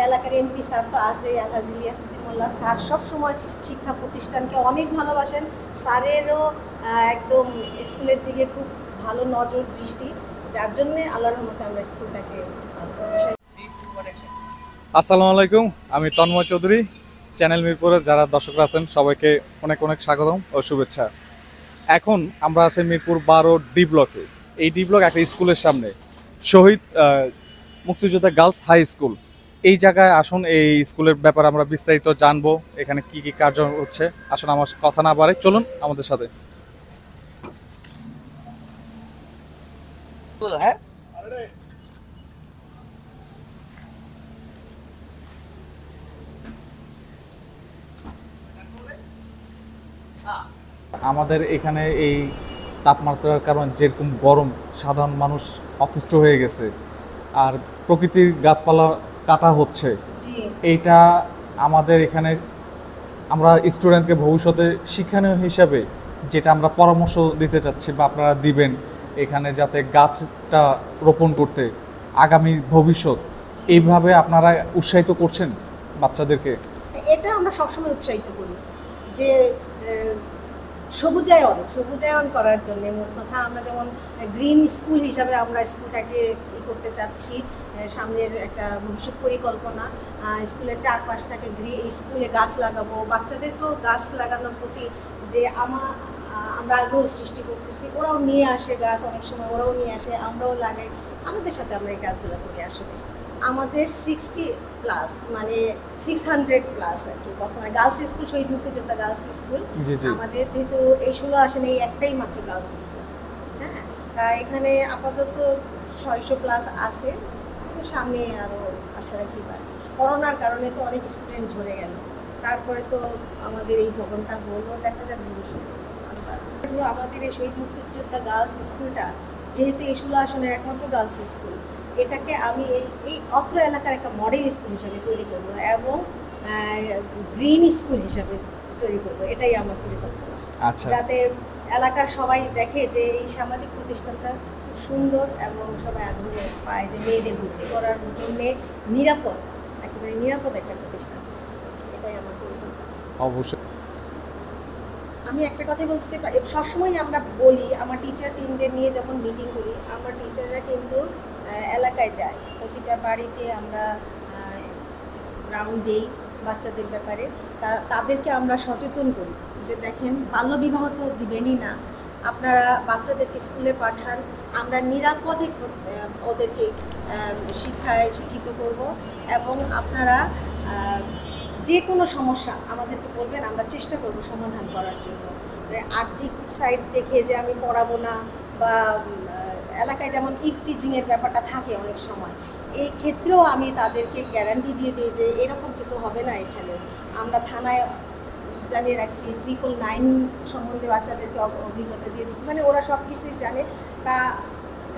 এলাকার MP sir তো আছে, আলহাজ ইলিয়াস উদ্দিন মোল্লা স্যার সবসময় শিক্ষা প্রতিষ্ঠানকে অনেক ভালোবাসেন। স্যারেরও একদম স্কুলের দিকে খুব ভালো নজর দৃষ্টি, যার জন্যে আল্লাহর রহমতে আমরা স্কুলটাকে আসসালামু আলাইকুম, আমি তন্ময় চৌধুরী। চ্যানেল মিরপুরের যারা দর্শকরা আছেন সবাইকে অনেক অনেক স্বাগতম ও শুভেচ্ছা। এখন আমরা আছি মিরপুর 12 ডি ব্লকে। এই ডি ব্লক একটা স্কুলের সামনে, শহীদ মুক্তিযোদ্ধা গার্লস হাই স্কুল। এই জায়গায় আসুন, এই স্কুলের ব্যাপারে আমরা বিস্তারিত জানবো, এখানে কি কি কার্য হচ্ছে। আসুন, আমার কথা না বাড়ে চলুন আমাদের সাথে। হ্যাঁ, আমাদের এখানে এই তাপমাত্রার কারণে যেরকম গরম, সাধারণ মানুষ অতিষ্ঠ হয়ে গেছে, আর প্রকৃতির গাছপালা কাটা হচ্ছে। এইটা আমাদের এখানে আমরা স্টুডেন্টকে ভবিষ্যতে শিক্ষণীয় হিসাবে যেটা আমরা পরামর্শ দিতে চাচ্ছি বা আপনারা দিবেন, এখানে যাতে গাছটা রোপণ করতে আগামী ভবিষ্যৎ, এইভাবে আপনারা উৎসাহিত করছেন বাচ্চাদেরকে। এটা আমরা সবসময় উৎসাহিত করি যে সবুজায়ন করার জন্য। মোট কথা আমরা যেমন গ্রিন স্কুল হিসাবে আমরা স্কুলটাকে করতে চাচ্ছি। সামনের একটা ভবিষ্যৎ পরিকল্পনা, স্কুলের চারপাশটাকে স্কুলে গাছ লাগাবো, বাচ্চাদেরকেও গাছ লাগানোর প্রতি যে আমরা আগ্রহ সৃষ্টি করতেছি। ওরাও নিয়ে আসে গাছ, অনেক সময় ওরাও নিয়ে আসে, আমরাও লাগাই, আমাদের সাথে আমরা এই গাছগুলো করি। আসলে আমাদের 60+ মানে 600+ আর কি বর্তমানে গার্লস স্কুল, শহীদ মুক্তিযোদ্ধা গার্লস স্কুল। আমাদের যেহেতু এই 16 আসেন, এই একটাই মাত্র গার্লস স্কুল। হ্যাঁ, তা এখানে আপাতত 600+ আছে, সামনে আরও আশা রাখি। করোনার কারণে তো অনেক স্টুডেন্ট ঝরে গেল, তারপরে তো আমাদের এই ভবনটা হলো, দেখা যাবে ভবিষ্যতে। আমাদের এই শহীদ মুক্তিযোদ্ধা গার্লস স্কুলটা যেহেতু এই 16 আসনের একমাত্র গার্লস স্কুল, এটাকে আমি এই অত্র এলাকার একটা মডেল স্কুল হিসাবে তৈরি করব এবং গ্রিন স্কুল হিসাবে তৈরি করব, এটাই আমার পরিকল্পনা। আচ্ছা, যাতে এলাকার সবাই দেখে যে এই সামাজিক প্রতিষ্ঠানটা সুন্দর এবং সবাই আগ্রহ পায় যে মেয়েদের ভর্তি করার জন্যে নিরাপদ, একেবারে নিরাপদ একটা প্রতিষ্ঠান। এটাই আমার পরিকল্পনা। অবশ্যই আমি একটা কথা বলতে পারি, সবসময় আমরা বলি, আমার টিচার টিমদের নিয়ে যখন মিটিং করি, আমার টিচাররা কিন্তু এলাকায় যায়, প্রতিটা বাড়িতে আমরা রাউন্ড দিই বাচ্চাদের ব্যাপারে। তাদেরকে আমরা সচেতন করি যে দেখেন, বাল্যবিবাহ তো দিবেনই না, আপনারা বাচ্চাদেরকে স্কুলে পাঠান, আমরা নিরাপদে ওদেরকে শিক্ষিত করব এবং আপনারা যে কোনো সমস্যা আমাদেরকে বলবেন, আমরা চেষ্টা করব সমাধান করার জন্য। আর্থিক সাইড দেখে যে আমি পড়াবো না, বা এলাকায় যেমন টিচিংয়ের ব্যাপারটা থাকে অনেক সময়, এই ক্ষেত্রেও আমি তাদেরকে গ্যারান্টি দিয়ে দিই যে এরকম কিছু হবে না। এখানে আমরা থানায় জানিয়ে রাখছি, 999 সম্বন্ধে বাচ্চাদেরকে অভিজ্ঞতা দিয়ে দিচ্ছি, মানে ওরা সব কিছুই জানে। তা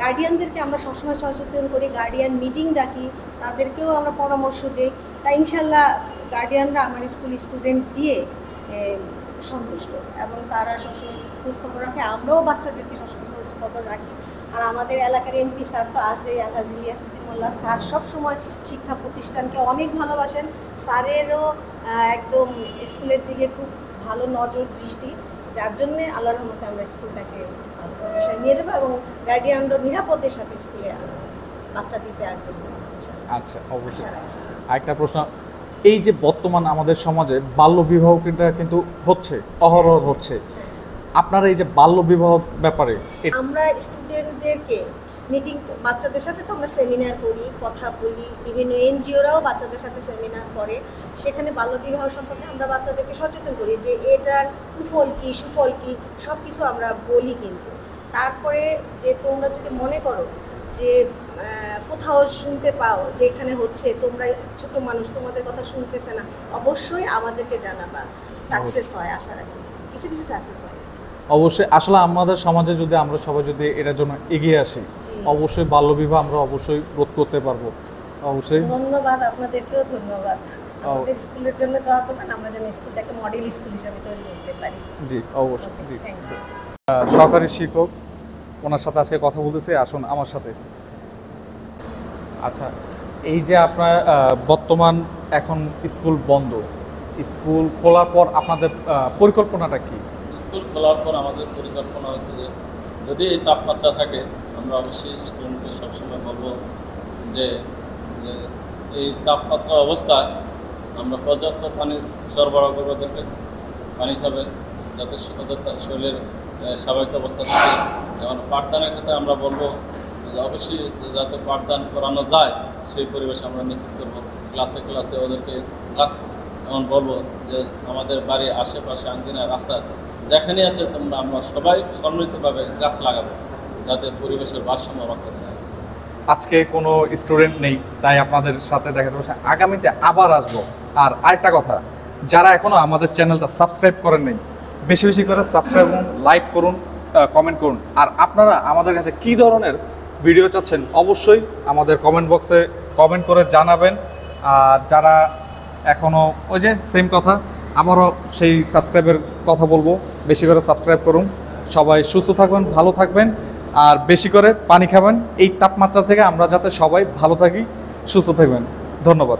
গার্ডিয়ানদেরকে আমরা সবসময় সচেতন করি, গার্ডিয়ান মিটিং ডাকি, তাদেরকেও আমরা পরামর্শ দিই। তা ইনশাল্লাহ গার্ডিয়ানরা আমার স্কুল স্টুডেন্ট দিয়ে সন্তুষ্ট এবং তারা সবসময় খোঁজখবর রাখে, আমরাও বাচ্চাদেরকে সবসময় খোঁজখবর রাখি। আর আমাদের এলাকার এমপি স্যার তো আছে, আলহাজ ইলিয়াস উদ্দিন মোল্লা স্যার সবসময় শিক্ষা প্রতিষ্ঠানকে অনেক ভালোবাসেন। স্যারেরও একদম স্কুলের দিকে খুব ভালো নজর দৃষ্টি, যার জন্যে আল্লাহর রহমতে আমরা স্কুলটাকে নিয়ে যাবো এবং গার্ডিয়ানরা নিরাপদের সাথে স্কুলে বাচ্চা দিতে আগ্রহী। আচ্ছা, অবশ্যই। আরেকটা প্রশ্ন, এই যে বর্তমান আমাদের সমাজে বাল্যবিবাহটা কিন্তু হচ্ছে, অহরহ হচ্ছে, আপনারা এই যে বাল্যবিবাহ ব্যাপারে আমরা স্টুডেন্টদেরকে মিটিং, বাচ্চাদের সাথে তো আমরা সেমিনার করি, কথা বলি, বিভিন্ন এনজিওরাও বাচ্চাদের সাথে সেমিনার করে, সেখানে বাল্যবিবাহ সম্পর্কে আমরা বাচ্চাদেরকে সচেতন করি যে এটার কুফল কী সুফল কী সব কিছু আমরা বলি। কিন্তু তারপরে যে তোমরা যদি মনে করো যে কোথাও শুনতে পাও যে এখানে হচ্ছে, তোমরা ছোট মানুষ, তোমাদের কথা শুনতেছে না, অবশ্যই আমাদেরকে জানাবা, সাকসেস হয় আশা রাখি, কিছু কিছু সাকসেস হয় অবশ্যই। আসলে আমাদের সমাজে যদি আমরা সবাই যদি এটার জন্য এগিয়ে আসি, অবশ্যই বাল্যবিবাহ আমরা অবশ্যই রোধ করতে পারবো। অবশ্যই ধন্যবাদ, আপনাদেরকেও ধন্যবাদ। আমাদের স্কুলের জন্য দোয়া করবেন, আমরা যেন স্কুলটাকে মডেল স্কুল হিসাবে তৈরি করতে পারি। জি, অবশ্যই। জি, সহকারী শিক্ষক, ওনার সাথে আজকে কথা বলতেছি, আসুন আমার সাথে। আচ্ছা, এই যে আপনার বর্তমান এখন স্কুল বন্ধ, স্কুল খোলার পর আপনাদের পরিকল্পনাটা কি? স্কুল খোলার পর আমাদের পরিকল্পনা হচ্ছে যে যদি এই তাপমাত্রা থাকে, আমরা অবশ্যই স্টুডেন্টকে সবসময় বলবো যে যে এই তাপমাত্রা অবস্থায় আমরা পর্যাপ্ত পানির সরবরাহ করবো, ওদেরকে পানি খাবে যাতে ওদের শরীরের স্বাভাবিক অবস্থা থাকে। যেমন পাঠদানের ক্ষেত্রে আমরা বলবো যে অবশ্যই যাতে পাঠদান করানো যায় সেই পরিবেশ আমরা নিশ্চিত করবো। ক্লাসে ক্লাসে ওদেরকে ক্লাস যেমন বলবো যে আমাদের বাড়ির আশেপাশে আঙ্গিনা রাস্তা যেখানে আছে আমরা সবাই সম্মিলিতভাবে গাছ লাগাবো যাতে পরিবেশের ভারসাম্য রক্ষা থাকে। আজকে কোনো স্টুডেন্ট নেই, তাই আপনাদের সাথে দেখাতে পারছি, আগামীতে আবার আসবো। আর আরেকটা কথা, যারা এখনও আমাদের চ্যানেলটা সাবস্ক্রাইব করেন নাই, বেশি বেশি করে সাবস্ক্রাইব করুন, লাইক করুন, কমেন্ট করুন। আর আপনারা আমাদের কাছে কী ধরনের ভিডিও চাচ্ছেন অবশ্যই আমাদের কমেন্ট বক্সে কমেন্ট করে জানাবেন। আর যারা এখনও ওই যে সেম কথা, আবারও সেই সাবস্ক্রাইবের কথা বলবো, বেশি করে সাবস্ক্রাইব করুন। সবাই সুস্থ থাকবেন, ভালো থাকবেন, আর বেশি করে পানি খাবেন। এই তাপমাত্রা থেকে আমরা যাতে সবাই ভালো থাকি, সুস্থ থাকবেন। ধন্যবাদ।